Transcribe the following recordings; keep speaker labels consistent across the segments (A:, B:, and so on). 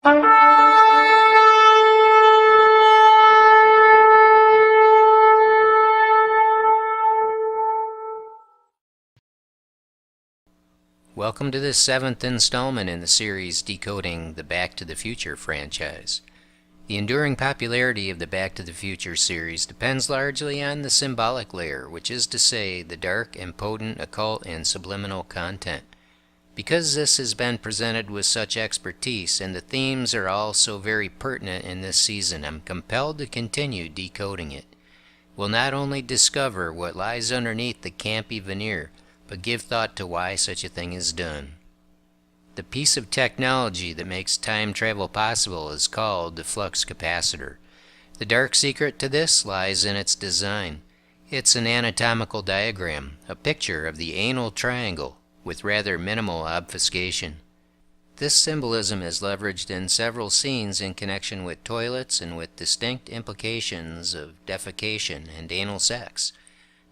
A: Welcome to this 7th installment in the series decoding the Back to the Future franchise. The enduring popularity of the Back to the Future series depends largely on the symbolic layer, which is to say, the dark and potent occult and subliminal content. Because this has been presented with such expertise and the themes are all so very pertinent in this season, I'm compelled to continue decoding it. We'll not only discover what lies underneath the campy veneer, but give thought to why such a thing is done. The piece of technology that makes time travel possible is called the Flux Capacitor. The dark secret to this lies in its design. It's an anatomical diagram, a picture of the anal triangle, with rather minimal obfuscation. This symbolism is leveraged in several scenes in connection with toilets and with distinct implications of defecation and anal sex.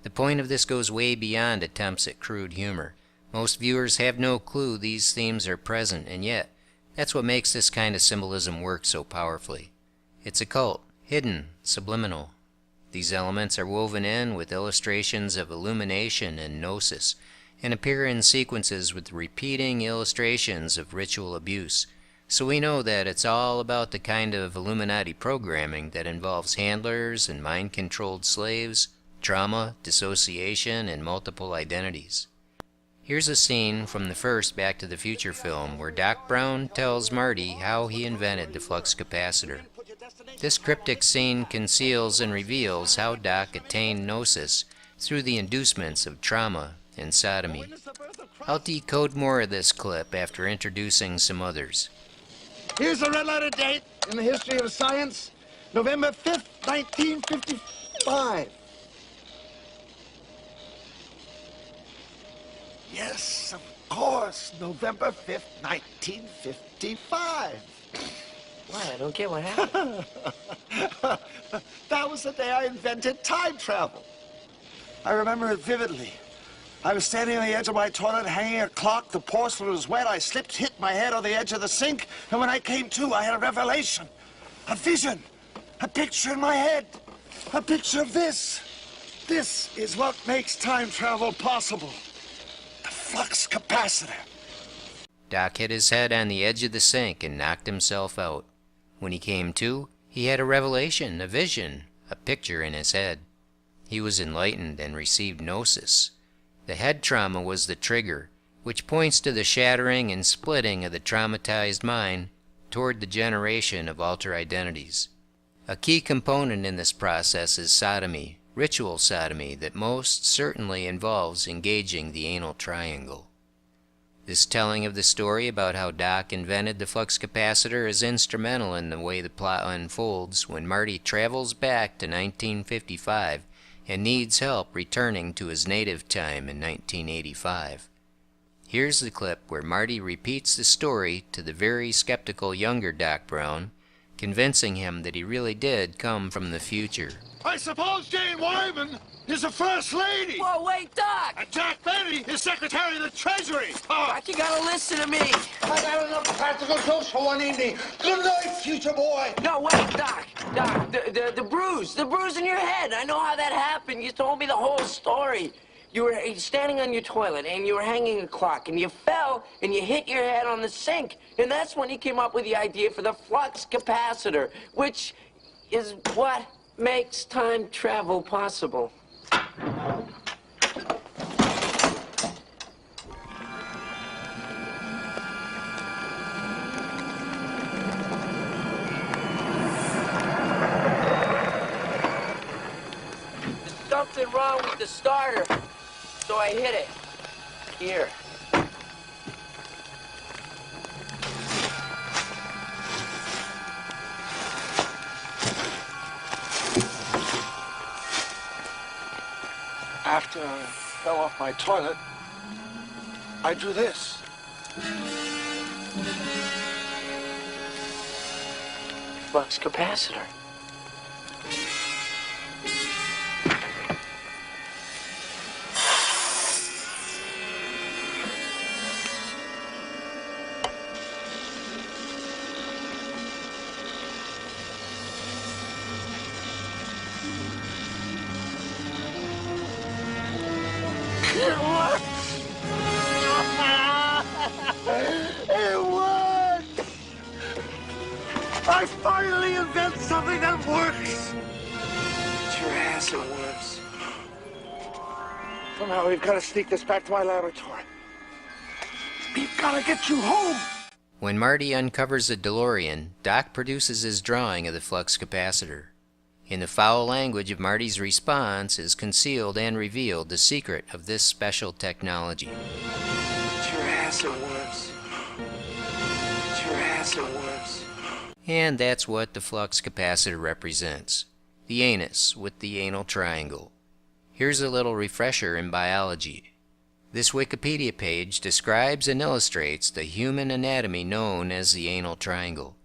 A: The point of this goes way beyond attempts at crude humor. Most viewers have no clue these themes are present, and yet, that's what makes this kind of symbolism work so powerfully. It's occult, hidden, subliminal. These elements are woven in with illustrations of illumination and gnosis, and appear in sequences with repeating illustrations of ritual abuse. So we know that it's all about the kind of Illuminati programming that involves handlers and mind-controlled slaves, trauma, dissociation, and multiple identities. Here's a scene from the first Back to the Future film where Doc Brown tells Marty how he invented the flux capacitor. This cryptic scene conceals and reveals how Doc attained gnosis through the inducements of trauma and sodomy. I'll decode more of this clip after introducing some others.
B: Here's a red-letter date in the history of science, November 5th, 1955. Yes, of course, November 5th, 1955.
C: Why? I don't get what happened.
B: That was the day I invented time travel. I remember it vividly. I was standing on the edge of my toilet, hanging a clock. The porcelain was wet. I slipped, hit my head on the edge of the sink, and when I came to, I had a revelation, a vision, a picture in my head, a picture of this. This is what makes time travel possible. Flux capacitor.
A: Doc hit his head on the edge of the sink and knocked himself out. When he came to, he had a revelation, a vision, a picture in his head. He was enlightened and received gnosis. The head trauma was the trigger, which points to the shattering and splitting of the traumatized mind toward the generation of alter identities. A key component in this process is sodomy, ritual sodomy that most certainly involves engaging the anal triangle. This telling of the story about how Doc invented the flux capacitor is instrumental in the way the plot unfolds when Marty travels back to 1955 and needs help returning to his native time in 1985. Here's the clip where Marty repeats the story to the very skeptical younger Doc Brown, convincing him that he really did come from the future.
B: I suppose Jane Wyman is the First Lady.
C: Whoa, wait, Doc!
B: And Jack Benny is Secretary of the Treasury.
C: Doc, you gotta listen to me.
B: I got enough practical jokes for one evening. Good night, future boy.
C: No, wait, Doc. Doc, the bruise in your head. I know how that happened. You told me the whole story. You were standing on your toilet, and you were hanging a clock, and you fell, and you hit your head on the sink. And that's when he came up with the idea for the flux capacitor, which is what makes time travel possible. There's something wrong with the starter, so I hit it. Here.
B: After I fell off my toilet, I drew this.
C: Flux capacitor.
B: I finally invent something that works!
C: It's your ass, it works.
B: Somehow we've got to sneak this back to my laboratory. We've got to get you home!
A: When Marty uncovers the DeLorean, Doc produces his drawing of the flux capacitor. In the foul language of Marty's response is concealed and revealed the secret of this special technology.
C: It's your ass, it works. It's your ass, it works.
A: And that's what the flux capacitor represents. The anus with the anal triangle. Here's a little refresher in biology. This Wikipedia page describes and illustrates the human anatomy known as the anal triangle.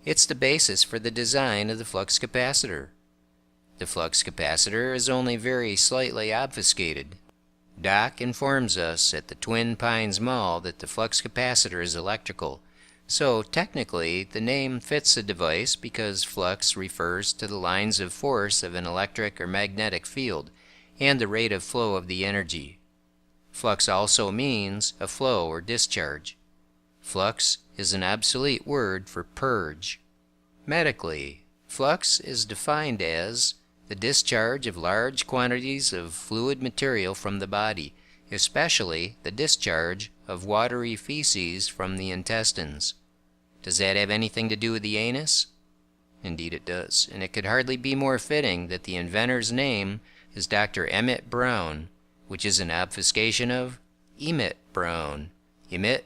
A: It's the basis for the design of the flux capacitor. The flux capacitor is only very slightly obfuscated. Doc informs us at the Twin Pines Mall that the flux capacitor is electrical, so technically the name fits the device because flux refers to the lines of force of an electric or magnetic field and the rate of flow of the energy. Flux also means a flow or discharge. Flux is an obsolete word for purge. Medically, flux is defined as the discharge of large quantities of fluid material from the body, especially the discharge of watery feces from the intestines. Does that have anything to do with the anus? Indeed it does, and it could hardly be more fitting that the inventor's name is Dr. Emmett Brown, which is an obfuscation of emit Brown, emit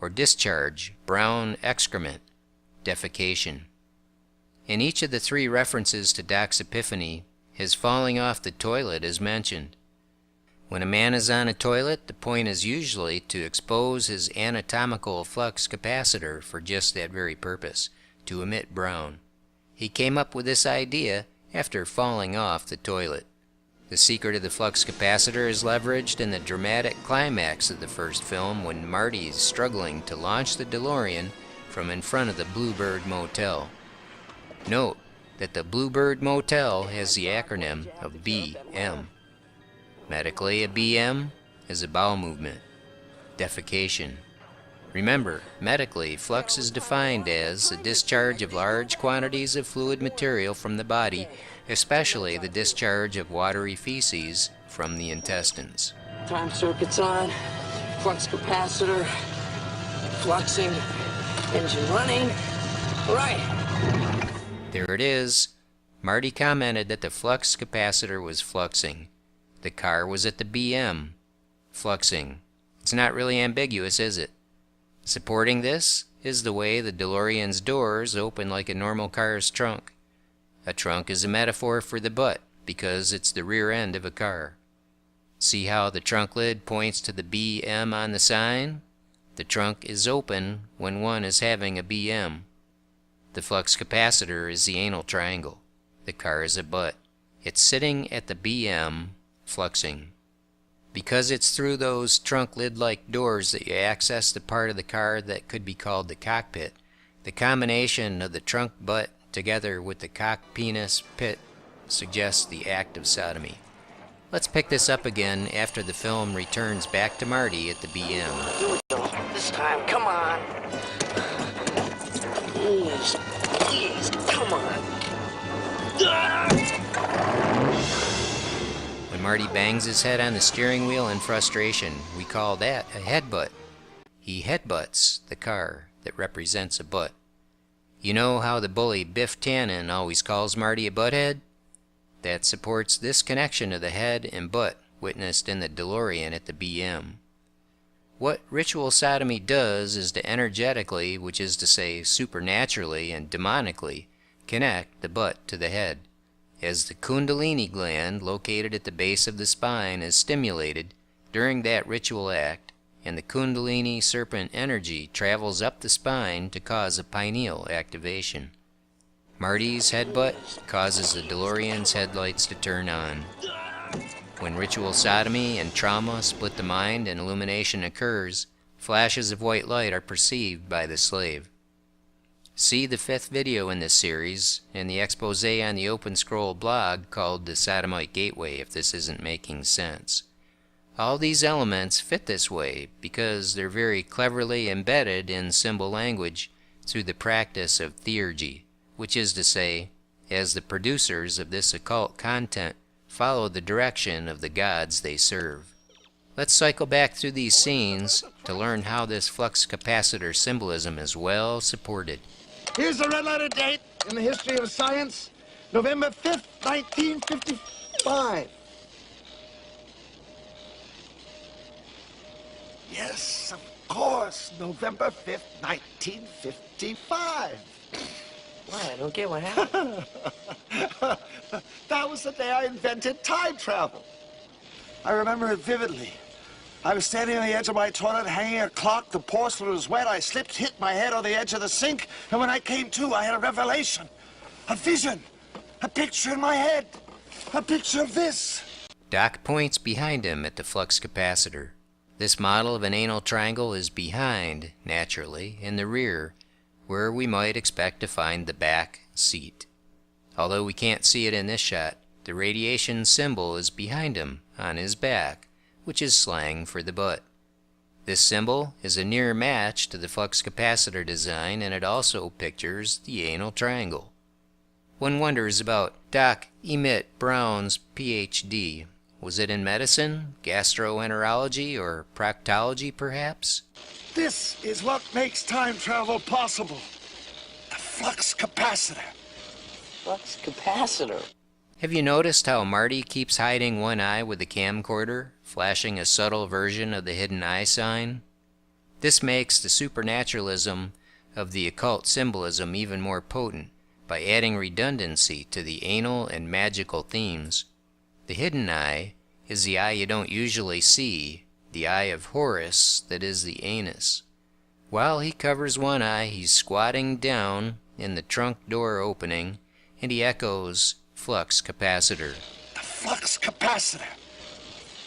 A: or discharge, brown excrement, defecation. In each of the three references to Doc's epiphany, his falling off the toilet is mentioned. When a man is on a toilet, the point is usually to expose his anatomical flux capacitor for just that very purpose, to emit brown. He came up with this idea after falling off the toilet. The secret of the flux capacitor is leveraged in the dramatic climax of the first film when Marty is struggling to launch the DeLorean from in front of the Bluebird Motel. Note that the Bluebird Motel has the acronym of BM. Medically, a BM is a bowel movement, defecation. Remember, medically, flux is defined as the discharge of large quantities of fluid material from the body, especially the discharge of watery feces from the intestines.
C: Time circuit's on, flux capacitor, fluxing, engine running. All right.
A: There it is. Marty commented that the flux capacitor was fluxing. The car was at the BM, fluxing. It's not really ambiguous, is it? Supporting this is the way the DeLorean's doors open like a normal car's trunk. A trunk is a metaphor for the butt because it's the rear end of a car. See how the trunk lid points to the BM on the sign? The trunk is open when one is having a BM. The flux capacitor is the anal triangle. The car is a butt. It's sitting at the BM, fluxing. Because it's through those trunk lid-like doors that you access the part of the car that could be called the cockpit, the combination of the trunk butt together with the cock penis pit suggests the act of sodomy. Let's pick this up again after the film returns back to Marty at the BM.
C: Here we go. This time, come on. Please, please, come on.
A: When Marty bangs his head on the steering wheel in frustration, we call that a headbutt. He headbutts the car that represents a butt. You know how the bully Biff Tannen always calls Marty a butthead? That supports this connection of the head and butt witnessed in the DeLorean at the BM. What ritual sodomy does is to energetically, which is to say supernaturally and demonically, connect the butt to the head. As the Kundalini gland located at the base of the spine is stimulated during that ritual act, and the Kundalini serpent energy travels up the spine to cause a pineal activation. Marty's headbutt causes the DeLorean's headlights to turn on. When ritual sodomy and trauma split the mind and illumination occurs, flashes of white light are perceived by the slave. See the 5th video in this series and the expose on the Open Scroll blog called The Sodomite Gateway if this isn't making sense. All these elements fit this way because they're very cleverly embedded in symbol language through the practice of theurgy, which is to say, as the producers of this occult content follow the direction of the gods they serve. Let's cycle back through these scenes to learn how this flux capacitor symbolism is well supported.
B: Here's the red letter date in the history of science, November 5th, 1955. Yes, of course, November 5th, 1955.
C: What? I don't get what happened.
B: That was the day I invented time travel. I remember it vividly. I was standing on the edge of my toilet, hanging a clock. The porcelain was wet. I slipped, hit my head on the edge of the sink, and when I came to, I had a revelation, a vision, a picture in my head, a picture of this.
A: Doc points behind him at the flux capacitor. This model of an anal triangle is behind, naturally, in the rear, where we might expect to find the back seat. Although we can't see it in this shot, the radiation symbol is behind him, on his back, which is slang for the butt. This symbol is a near match to the flux capacitor design, and it also pictures the anal triangle. One wonders about Doc Emmett Brown's Ph.D. Was it in medicine, gastroenterology, or proctology, perhaps?
B: This is what makes time travel possible. The flux capacitor.
C: Flux capacitor.
A: Have you noticed how Marty keeps hiding one eye with the camcorder, flashing a subtle version of the hidden eye sign? This makes the supernaturalism of the occult symbolism even more potent by adding redundancy to the anal and magical themes. The hidden eye is the eye you don't usually see, the eye of Horus that is the anus. While he covers one eye, he's squatting down in the trunk door opening, and he echoes flux capacitor.
B: The flux capacitor.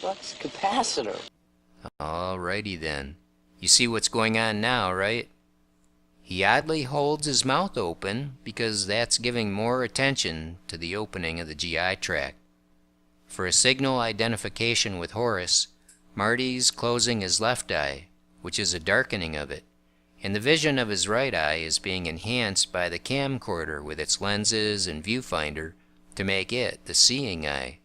C: Flux capacitor.
A: Alrighty then. You see what's going on now, right? He oddly holds his mouth open because that's giving more attention to the opening of the GI tract. For a signal identification with Horus, Marty's closing his left eye, which is a darkening of it, and the vision of his right eye is being enhanced by the camcorder with its lenses and viewfinder to make it the seeing eye.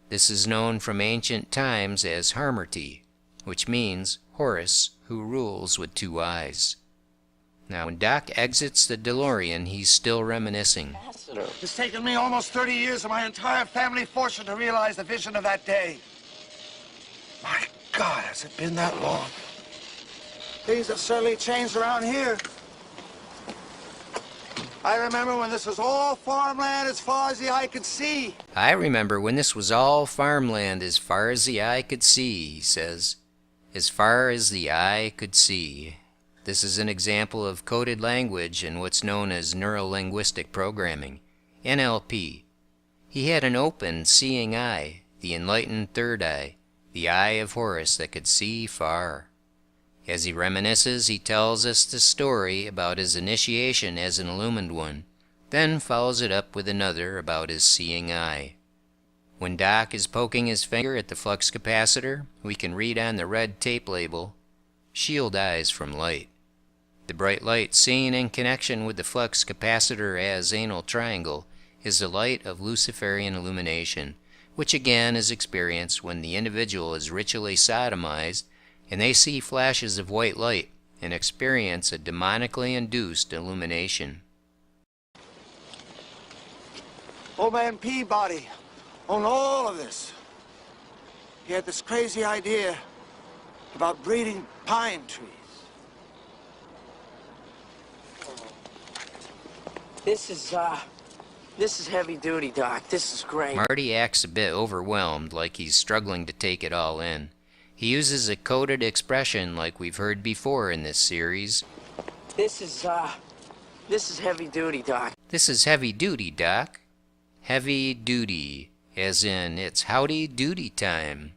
A: This is known from ancient times as Harmurti, which means Horus who rules with two eyes. Now when Doc exits the DeLorean, he's still reminiscing.
C: Capacitor.
B: It's taken me almost 30 years of my entire family fortune to realize the vision of that day. My God, has it been that long? Things have certainly changed around here. I remember when this was all farmland as far as the eye could see.
A: I remember when this was all farmland as far as the eye could see, he says. As far as the eye could see. This is an example of coded language and what's known as neuro-linguistic programming, NLP. He had an open, seeing eye, the enlightened third eye, the eye of Horus that could see far. As he reminisces, he tells us the story about his initiation as an illumined one, then follows it up with another about his seeing eye. When Doc is poking his finger at the flux capacitor, we can read on the red tape label, "Shield eyes from light." The bright light seen in connection with the flux capacitor as anal triangle is the light of Luciferian illumination, which again is experienced when the individual is ritually sodomized and they see flashes of white light and experience a demonically induced illumination.
B: Old man Peabody owned all of this. He had this crazy idea about breeding pine trees.
C: This is heavy duty, Doc. This is great.
A: Marty acts a bit overwhelmed, like he's struggling to take it all in. He uses a coded expression like we've heard before in this series.
C: This is heavy duty, Doc.
A: This is heavy duty, Doc. Heavy duty, as in it's howdy doody time.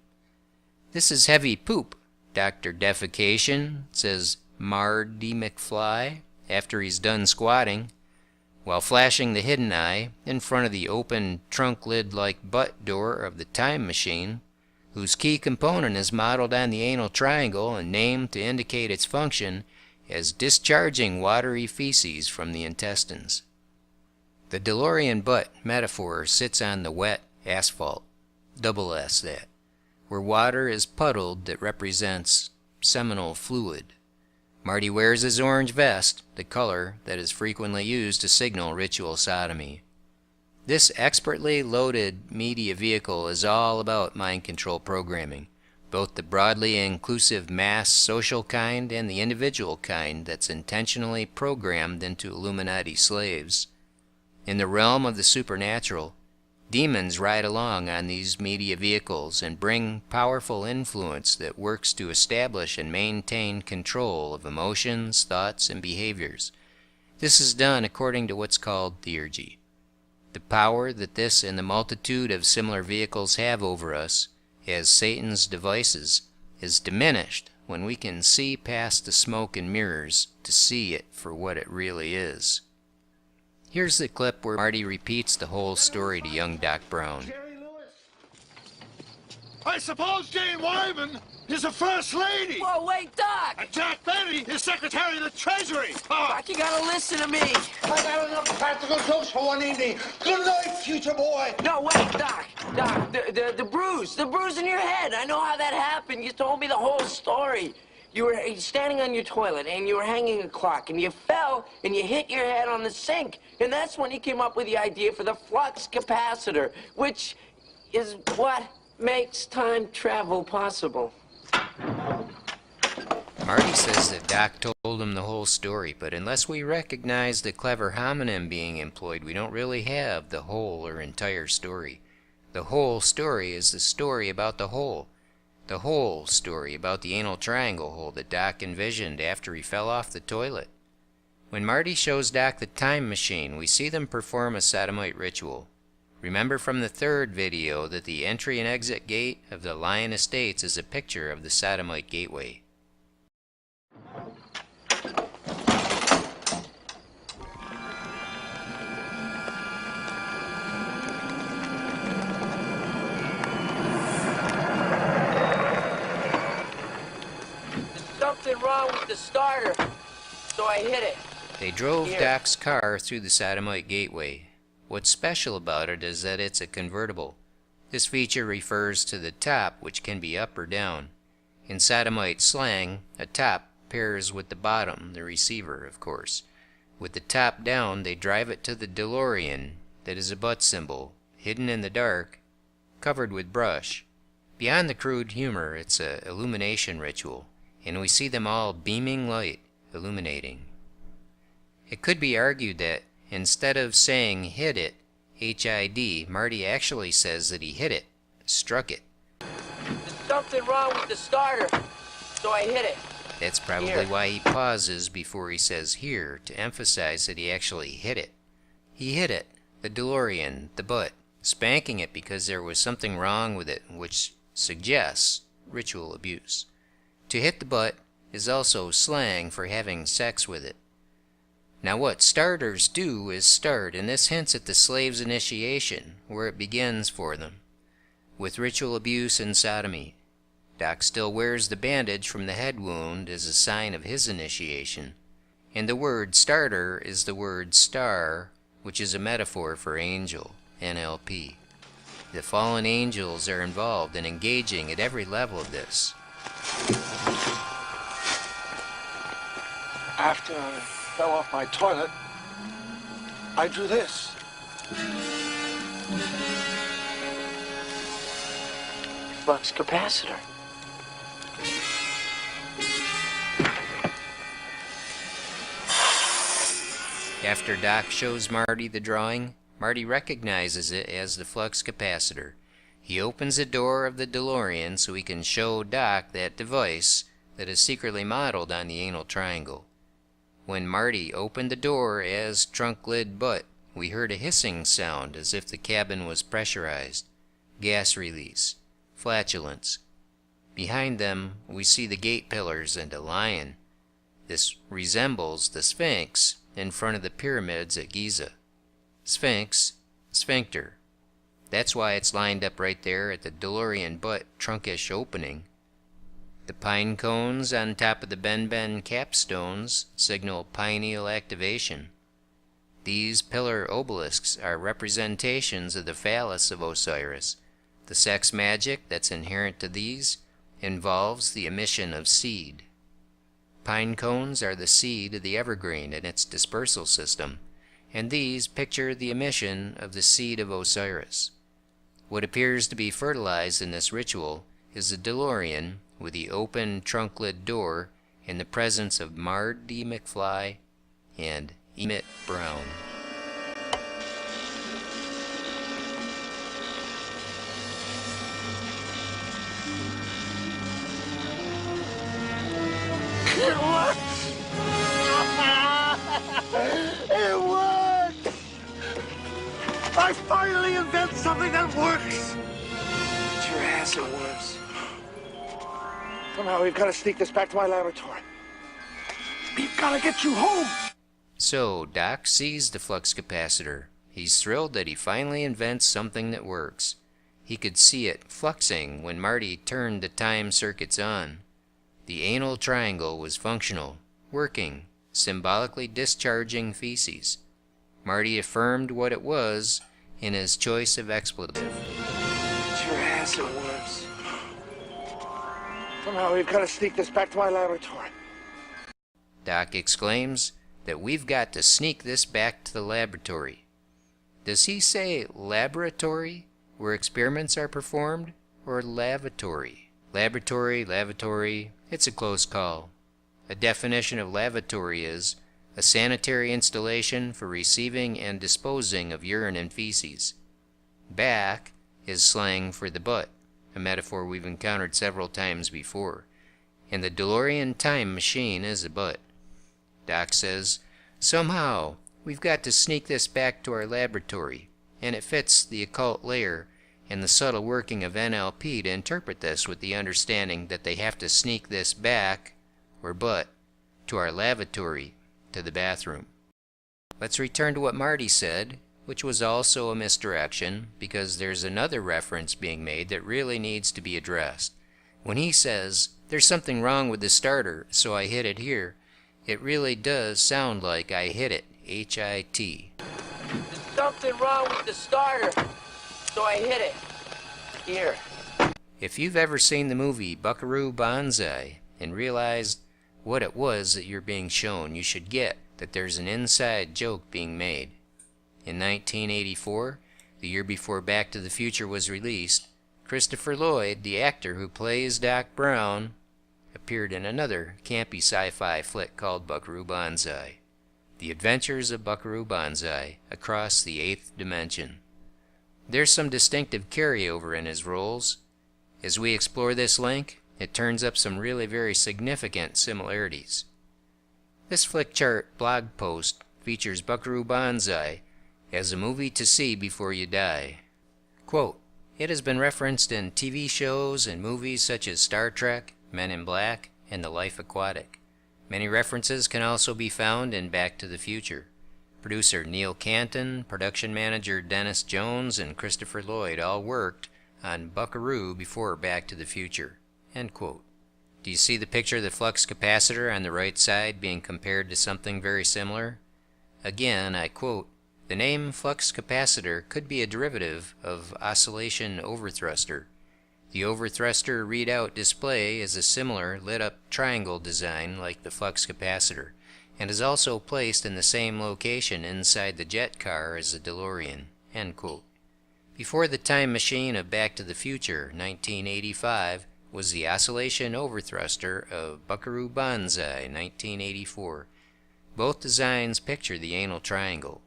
A: This is heavy poop, Dr. Defecation, says Marty McFly after he's done squatting, while flashing the hidden eye in front of the open trunk lid-like butt door of the time machine, whose key component is modeled on the anal triangle and named to indicate its function as discharging watery feces from the intestines. The DeLorean butt metaphor sits on the wet asphalt, double S that, where water is puddled that represents seminal fluid. Marty wears his orange vest, the color that is frequently used to signal ritual sodomy. This expertly loaded media vehicle is all about mind control programming, both the broadly inclusive mass social kind and the individual kind that's intentionally programmed into Illuminati slaves. In the realm of the supernatural, demons ride along on these media vehicles and bring powerful influence that works to establish and maintain control of emotions, thoughts, and behaviors. This is done according to what's called theurgy. The power that this and the multitude of similar vehicles have over us, as Satan's devices, is diminished when we can see past the smoke and mirrors to see it for what it really is. Here's the clip where Marty repeats the whole story to young Doc Brown.
B: I suppose Jane Wyman is the First Lady.
C: Whoa, wait, Doc!
B: And Jack Benny is Secretary of the Treasury.
C: Doc, you gotta listen to me.
B: I got enough practical jokes for one evening. Good night, future boy.
C: No, wait, Doc. Doc, the bruise in your head. I know how that happened. You told me the whole story. You were standing on your toilet, and you were hanging a clock, and you fell, and you hit your head on the sink. And that's when you came up with the idea for the Flux Capacitor, which is what makes time travel possible.
A: Marty says that Doc told him the whole story, but unless we recognize the clever homonym being employed, we don't really have the whole or entire story. The whole story is the story about the whole. The whole story about the anal triangle hole that Doc envisioned after he fell off the toilet. When Marty shows Doc the time machine, we see them perform a sodomite ritual. Remember from the third video that the entry and exit gate of the Lion Estates is a picture of the sodomite gateway.
C: There's something wrong with the starter, so I hit it.
A: They drove
C: Here.
A: Doc's car through the sodomite gateway. What's special about it is that it's a convertible. This feature refers to the top, which can be up or down. In sodomite slang, a top pairs with the bottom, the receiver, of course. With the top down, they drive it to the DeLorean, that is a butt symbol, hidden in the dark, covered with brush. Beyond the crude humor, it's a illumination ritual, and we see them all beaming light, illuminating. It could be argued that instead of saying hit it, H-I-D, Marty actually says that he hit it, struck it.
C: There's something wrong with the starter, so I hit it.
A: That's probably
C: Here.
A: why he pauses before he says here, to emphasize that he actually hit it. He hit it, the DeLorean, the butt, spanking it because there was something wrong with it, which suggests ritual abuse. To hit the butt is also slang for having sex with it. Now what starters do is start, and this hints at the slave's initiation, where it begins for them. With ritual abuse and sodomy, Doc still wears the bandage from the head wound as a sign of his initiation, and the word starter is the word star, which is a metaphor for angel, NLP. The fallen angels are involved and engaging at every level of this.
B: After I fell off my toilet, I drew this.
C: Flux capacitor.
A: After Doc shows Marty the drawing, Marty recognizes it as the flux capacitor. He opens the door of the DeLorean so he can show Doc that device that is secretly modeled on the anal triangle. When Marty opened the door as trunk lid butt, we heard a hissing sound as if the cabin was pressurized. Gas release. Flatulence. Behind them, we see the gate pillars and a lion. This resembles the Sphinx in front of the pyramids at Giza. Sphinx, sphincter. That's why it's lined up right there at the DeLorean butt trunkish opening. The pine cones on top of the Ben capstones signal pineal activation. These pillar obelisks are representations of the phallus of Osiris. The sex magic that's inherent to these involves the emission of seed. Pine cones are the seed of the evergreen in its dispersal system, and these picture the emission of the seed of Osiris. What appears to be fertilized in this ritual is the DeLorean with the open trunk-lid door in the presence of Marty McFly and Emmett Brown.
B: It worked! It worked! I finally invented something that works!
C: It's your ass it works.
B: Somehow we've got to sneak this back to my laboratory. We've got to get you home!
A: So, Doc sees the flux capacitor. He's thrilled that he finally invents something that works. He could see it fluxing when Marty turned the time circuits on. The anal triangle was functional, working, symbolically discharging feces. Marty affirmed what it was in his choice of expletive.
C: It's your ass it works.
B: Somehow we've got to sneak this back to my laboratory.
A: Doc exclaims that we've got to sneak this back to the laboratory. Does he say laboratory, where experiments are performed, or lavatory? Lavatory, it's a close call. A definition of lavatory is a sanitary installation for receiving and disposing of urine and feces. Back is slang for the butt, a metaphor we've encountered several times before, and the DeLorean time machine is a butt. Doc says, somehow we've got to sneak this back to our laboratory, and it fits the occult layer and the subtle working of NLP to interpret this with the understanding that they have to sneak this back, or butt, to our lavatory, to the bathroom. Let's return to what Marty said, which was also a misdirection, because there's another reference being made that really needs to be addressed. When he says, there's something wrong with the starter, so I hit it here, it really does sound like I hit it, H-I-T.
C: There's something wrong with the starter, so I hit it. Here.
A: If you've ever seen the movie Buckaroo Banzai and realized what it was that you're being shown, you should get that there's an inside joke being made. In 1984, the year before Back to the Future was released, Christopher Lloyd, the actor who plays Doc Brown, appeared in another campy sci-fi flick called Buckaroo Banzai. The Adventures of Buckaroo Banzai Across the Eighth Dimension. There's some distinctive carryover in his roles. As we explore this link, it turns up some really very significant similarities. This Flickchart blog post features Buckaroo Banzai as a movie to see before you die. Quote, it has been referenced in TV shows and movies such as Star Trek, Men in Black, and The Life Aquatic. Many references can also be found in Back to the Future. Producer Neil Canton, production manager Dennis Jones, and Christopher Lloyd all worked on Buckaroo before Back to the Future. End quote. Do you see the picture of the flux capacitor on the right side being compared to something very similar? Again, I quote, the name flux capacitor could be a derivative of oscillation overthruster. The overthruster readout display is a similar lit-up triangle design like the flux capacitor, and is also placed in the same location inside the jet car as the DeLorean. End quote. Before the time machine of Back to the Future, 1985, was the oscillation overthruster of Buckaroo Banzai, 1984. Both designs picture the anal triangle.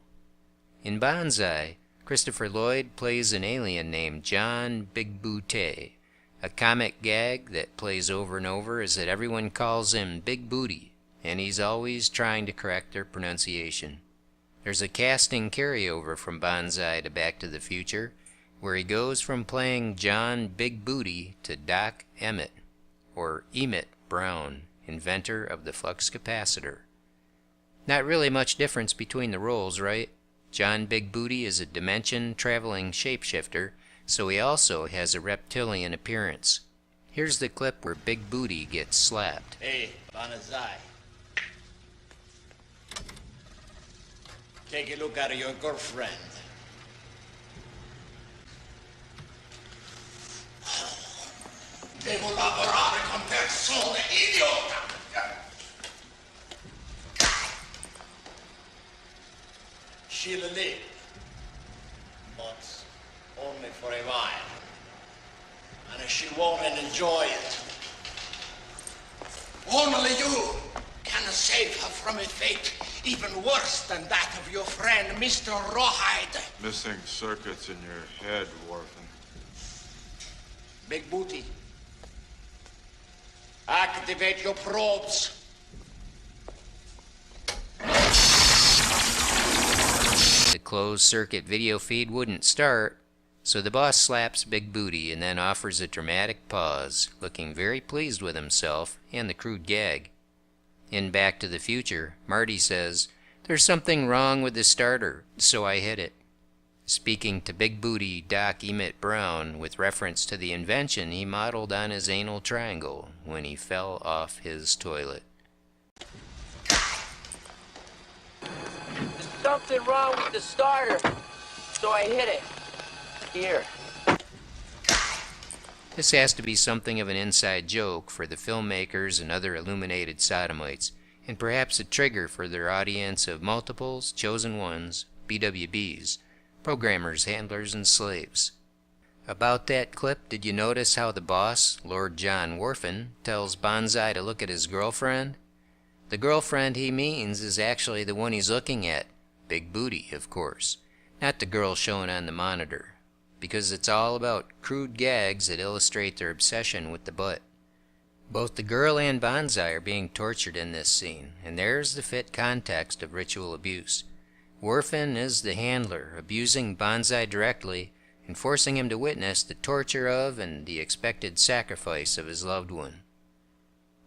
A: In Banzai, Christopher Lloyd plays an alien named John Big Booty. A comic gag that plays over and over is that everyone calls him Big Booty, and he's always trying to correct their pronunciation. There's a casting carryover from Banzai to Back to the Future, where he goes from playing John Big Booty to Doc Emmett, or Emmett Brown, inventor of the flux capacitor. Not really much difference between the roles, right? John Big Booty is a dimension-traveling shapeshifter, so he also has a reptilian appearance. Here's the clip where Big Booty gets slapped.
D: Hey, Bansai. Take a look at your girlfriend. Devo lavorare con persone idiota! She'll live, but only for a while. And she won't enjoy it. Only you can save her from a fate even worse than that of your friend, Mr. Rawhide.
E: Missing circuits in your head, Orphan.
D: Big Booty, activate your probes.
A: The closed-circuit video feed wouldn't start, so the boss slaps Big Booty and then offers a dramatic pause, looking very pleased with himself and the crude gag. In Back to the Future, Marty says, "There's something wrong with the starter, so I hit it," speaking to Big Booty Doc Emmett Brown with reference to the invention he modeled on his anal triangle when he fell off his toilet.
C: There's something wrong with the starter, so I hit it. Here.
A: This has to be something of an inside joke for the filmmakers and other illuminated sodomites, and perhaps a trigger for their audience of multiples, chosen ones, BWBs, programmers, handlers, and slaves. About that clip, did you notice how the boss, Lord John Worfen, tells Bansai to look at his girlfriend? The girlfriend he means is actually the one he's looking at, Big Booty, of course, not the girl shown on the monitor, because it's all about crude gags that illustrate their obsession with the butt. Both the girl and Bansai are being tortured in this scene, and there's the fit context of ritual abuse. Worfen is the handler, abusing Bansai directly and forcing him to witness the torture of and the expected sacrifice of his loved one.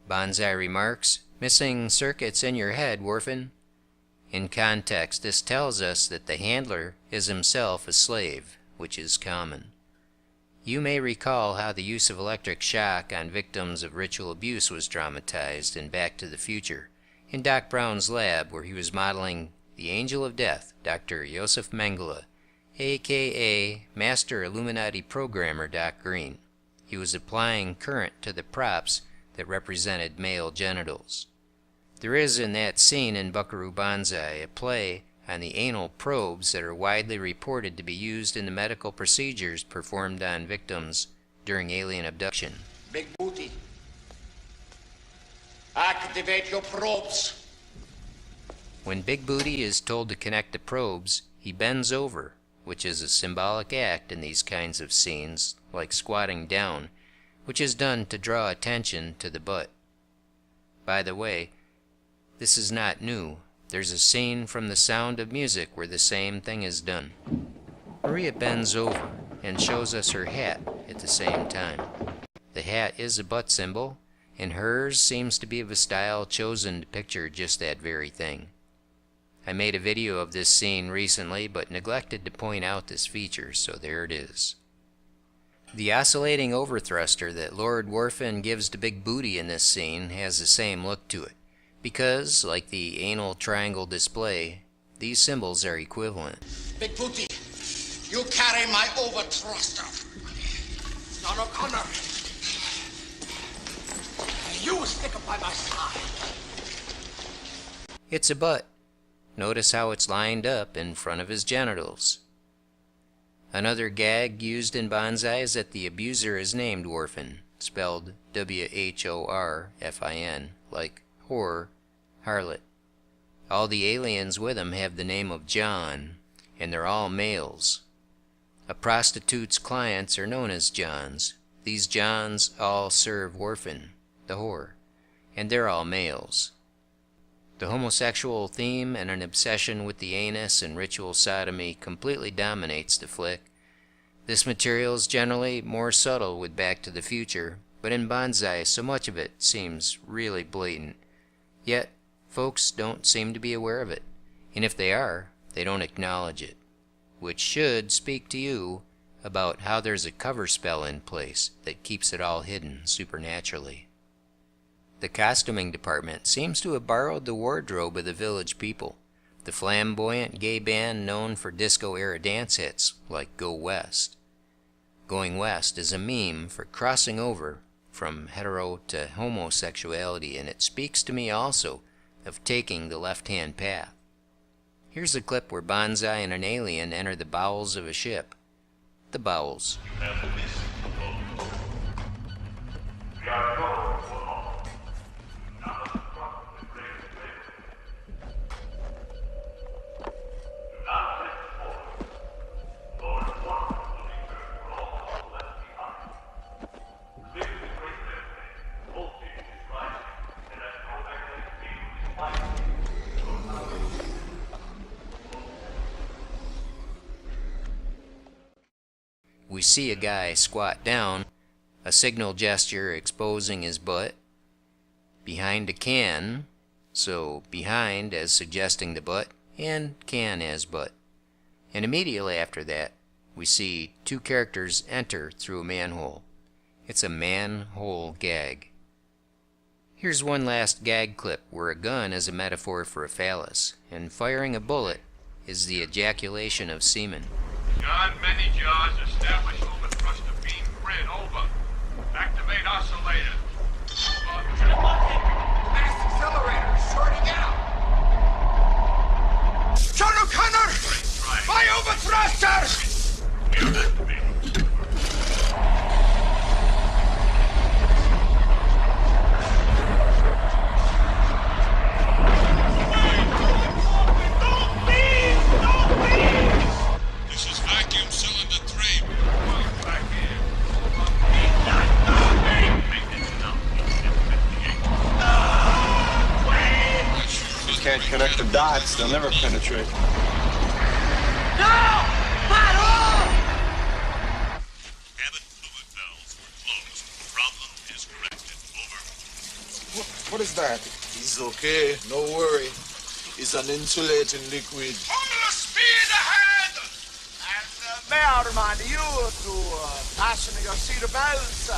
A: Bansai remarks, "Missing circuits in your head, Worfen." In context, this tells us that the handler is himself a slave, which is common. You may recall how the use of electric shock on victims of ritual abuse was dramatized in Back to the Future, in Doc Brown's lab where he was modeling the Angel of Death, Dr. Joseph Mengele, aka Master Illuminati Programmer Doc Green. He was applying current to the props that represented male genitals. There is in that scene in Buckaroo Banzai a play on the anal probes that are widely reported to be used in the medical procedures performed on victims during alien abduction.
D: Big Booty, activate your probes.
A: When Big Booty is told to connect the probes, he bends over, which is a symbolic act in these kinds of scenes, like squatting down, which is done to draw attention to the butt. By the way, this is not new. There's a scene from The Sound of Music where the same thing is done. Maria bends over and shows us her hat at the same time. The hat is a butt symbol, and hers seems to be of a style chosen to picture just that very thing. I made a video of this scene recently, but neglected to point out this feature, so there it is. The oscillating overthruster that Lord Worfen gives to Big Booty in this scene has the same look to it, because, like the anal triangle display, these symbols are equivalent.
D: Big Booty, you carry my overthruster. John O'Connor, you stick by my side.
A: It's a butt. Notice how it's lined up in front of his genitals. Another gag used in Bansai is that the abuser is named Worfen, spelled W-H-O-R-F-I-N, like whore, harlot. All the aliens with him have the name of John, and they're all males. A prostitute's clients are known as Johns. These Johns all serve Worfen, the whore, and they're all males. The homosexual theme and an obsession with the anus and ritual sodomy completely dominates the flick. This material is generally more subtle with Back to the Future, but in Bansai so much of it seems really blatant. Yet, folks don't seem to be aware of it, and if they are, they don't acknowledge it. Which should speak to you about how there's a cover spell in place that keeps it all hidden supernaturally. The costuming department seems to have borrowed the wardrobe of the village people, the flamboyant gay band known for disco-era dance hits like Go West. Going West is a meme for crossing over from hetero to homosexuality, and it speaks to me also of taking the left-hand path. Here's a clip where Bansai and an alien enter the bowels of a ship. The bowels. We see a guy squat down, a signal gesture exposing his butt, behind a can, so behind as suggesting the butt, and can as butt. And immediately after that, we see two characters enter through a manhole. It's a manhole gag. Here's one last gag clip where a gun is a metaphor for a phallus, and firing a bullet is the ejaculation of semen.
E: John, many jaws, establish over thruster beam grid, over. Activate oscillator. Over.
D: Mass accelerator, shorting out. John O'Connor! My over thruster!
E: We're activating. This is vacuum cylinder 3. Back in.
B: You can't connect the dots, they'll never penetrate.
E: Cabin fluid valves were closed. Problem is corrected. Over.
B: What is that?
F: He's okay, no worry. It's an insulating liquid.
D: Full speed ahead! And may I remind you to fasten your seatbelts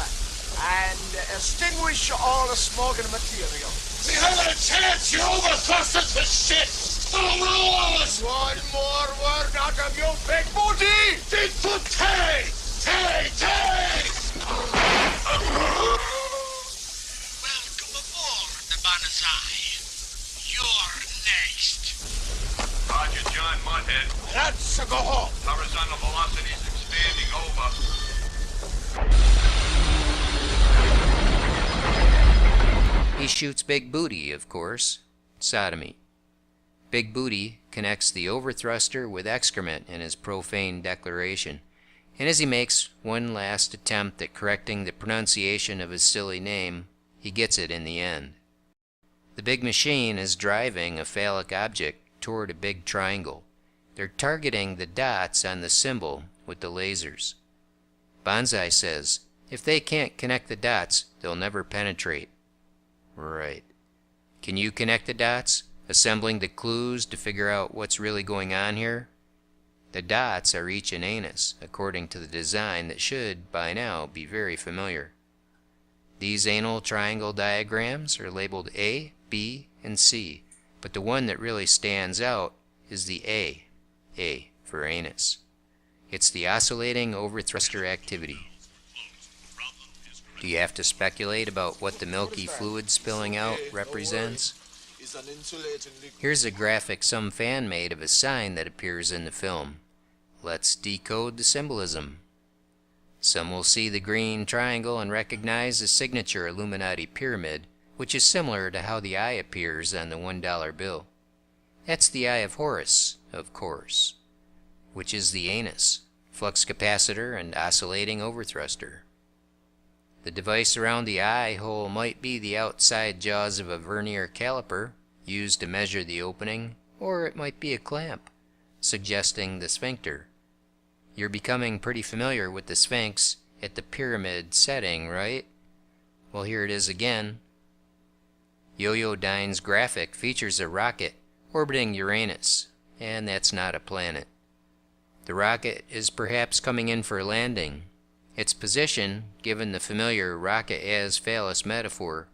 D: and extinguish all the smoking material.
F: We haven't a chance, you overthrusted the shit!
D: One more word out of your big booty!
F: Tay!
D: Welcome aboard the Bansai. You're next.
E: Roger, John Mudhead.
F: Let's go home.
E: Horizontal velocities expanding. Over.
A: He shoots Big Booty, of course. Sodomy. Big Booty connects the overthruster with excrement in his profane declaration, and as he makes one last attempt at correcting the pronunciation of his silly name, he gets it in the end. The big machine is driving a phallic object toward a big triangle. They're targeting the dots on the symbol with the lasers. Bansai says, if they can't connect the dots, they'll never penetrate. Right. Can you connect the dots, assembling the clues to figure out what's really going on here? The dots are each an anus, according to the design that should, by now, be very familiar. These anal triangle diagrams are labeled A, B, and C, but the one that really stands out is the A for anus. It's the oscillating overthruster activity. Do you have to speculate about what the milky fluid spilling out represents?
F: It's an insulating liquid.
A: Here's a graphic some fan made of a sign that appears in the film. Let's decode the symbolism. Some will see the green triangle and recognize the signature Illuminati pyramid, which is similar to how the eye appears on the $1 bill. That's the Eye of Horus, of course, which is the anus, flux capacitor, and oscillating overthruster. The device around the eye hole might be the outside jaws of a vernier caliper, used to measure the opening, or it might be a clamp, suggesting the sphincter. You're becoming pretty familiar with the Sphinx at the pyramid setting, right? Well, here it is again. Yo-Yo-Dine's graphic features a rocket orbiting Uranus, and that's not a planet. The rocket is perhaps coming in for a landing. Its position, given the familiar rocket as phallus metaphor,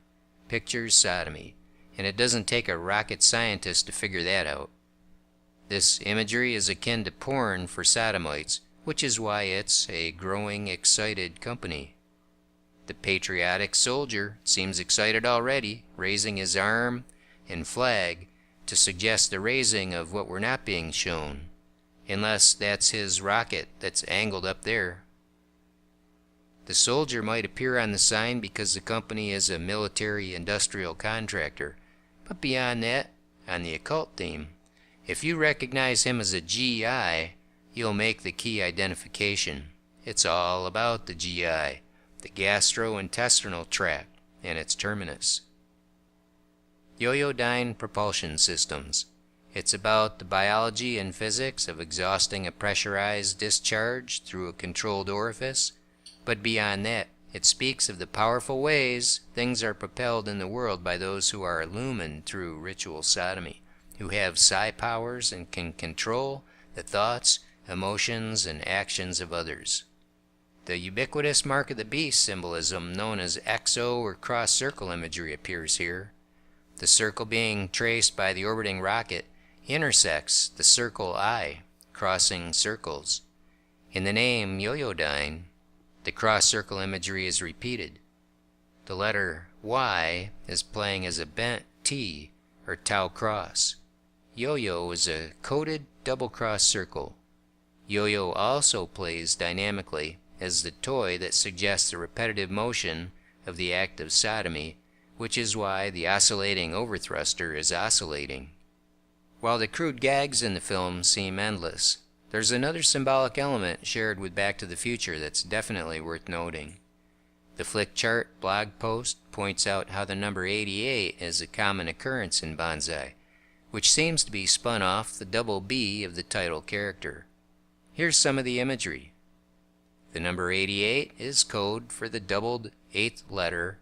A: pictures sodomy, and it doesn't take a rocket scientist to figure that out. This imagery is akin to porn for sodomites, which is why it's a growing, excited company. The patriotic soldier seems excited already, raising his arm and flag to suggest the raising of what we're not being shown, unless that's his rocket that's angled up there. The soldier might appear on the sign because the company is a military-industrial contractor, but beyond that, on the occult theme, if you recognize him as a GI, you'll make the key identification. It's all about the GI, the gastrointestinal tract, and its terminus. Yoyodyne propulsion systems. It's about the biology and physics of exhausting a pressurized discharge through a controlled orifice, but beyond that, it speaks of the powerful ways things are propelled in the world by those who are illumined through ritual sodomy, who have psi powers and can control the thoughts, emotions, and actions of others. The ubiquitous mark of the beast symbolism known as XO or cross-circle imagery appears here. The circle being traced by the orbiting rocket intersects the circle I, crossing circles. In the name Yoyodyne, the cross-circle imagery is repeated. The letter Y is playing as a bent T, or tau cross. Yo-yo is a coded double-cross circle. Yo-yo also plays dynamically as the toy that suggests the repetitive motion of the act of sodomy, which is why the oscillating overthruster is oscillating. While the crude gags in the film seem endless, there's another symbolic element shared with Back to the Future that's definitely worth noting. The Flick Chart blog post points out how the number 88 is a common occurrence in Bansai, which seems to be spun off the double B of the title character. Here's some of the imagery. The number 88 is code for the doubled 8th letter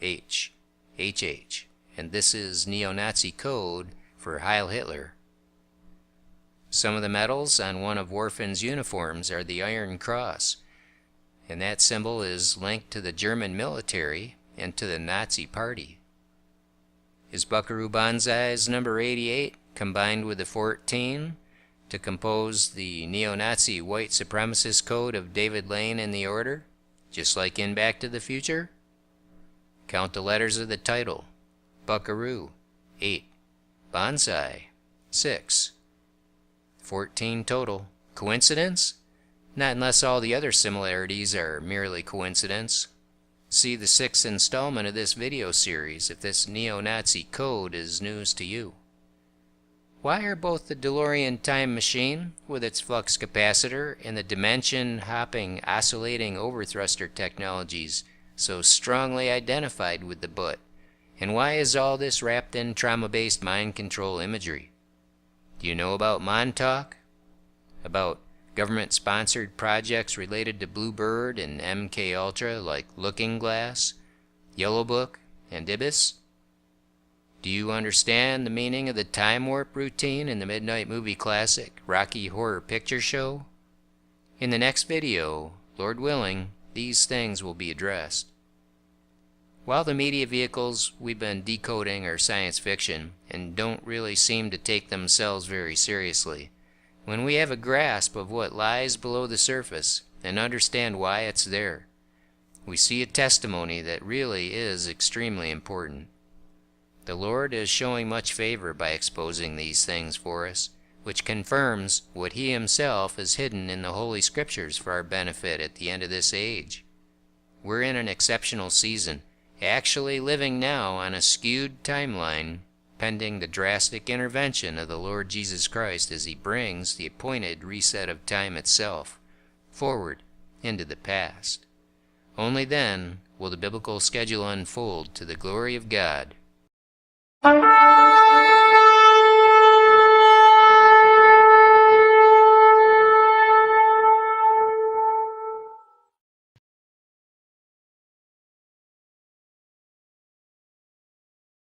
A: H, HH, and this is neo-Nazi code for Heil Hitler. Some of the medals on one of Worfen's uniforms are the Iron Cross, and that symbol is linked to the German military and to the Nazi Party. Is Buckaroo Bansai's number 88 combined with the 14 to compose the neo-Nazi white supremacist code of David Lane and the Order, just like in Back to the Future? Count the letters of the title. Buckaroo, 8. Bansai, 6. 14 total. Coincidence? Not unless all the other similarities are merely coincidence. See the 6th installment of this video series if this neo-Nazi code is news to you. Why are both the DeLorean time machine, with its flux capacitor, and the dimension-hopping oscillating overthruster technologies so strongly identified with the butt? And why is all this wrapped in trauma-based mind control imagery? Do you know about Montauk? About government-sponsored projects related to Bluebird and MK Ultra like Looking Glass, Yellow Book, and Ibis? Do you understand the meaning of the time warp routine in the midnight movie classic Rocky Horror Picture Show? In the next video, Lord willing, these things will be addressed. While the media vehicles we've been decoding are science fiction and don't really seem to take themselves very seriously, when we have a grasp of what lies below the surface and understand why it's there, we see a testimony that really is extremely important. The Lord is showing much favor by exposing these things for us, which confirms what He Himself has hidden in the Holy Scriptures for our benefit at the end of this age. We're in an exceptional season, actually living now on a skewed timeline, pending the drastic intervention of the Lord Jesus Christ as He brings the appointed reset of time itself forward into the past. Only then will the biblical schedule unfold to the glory of God.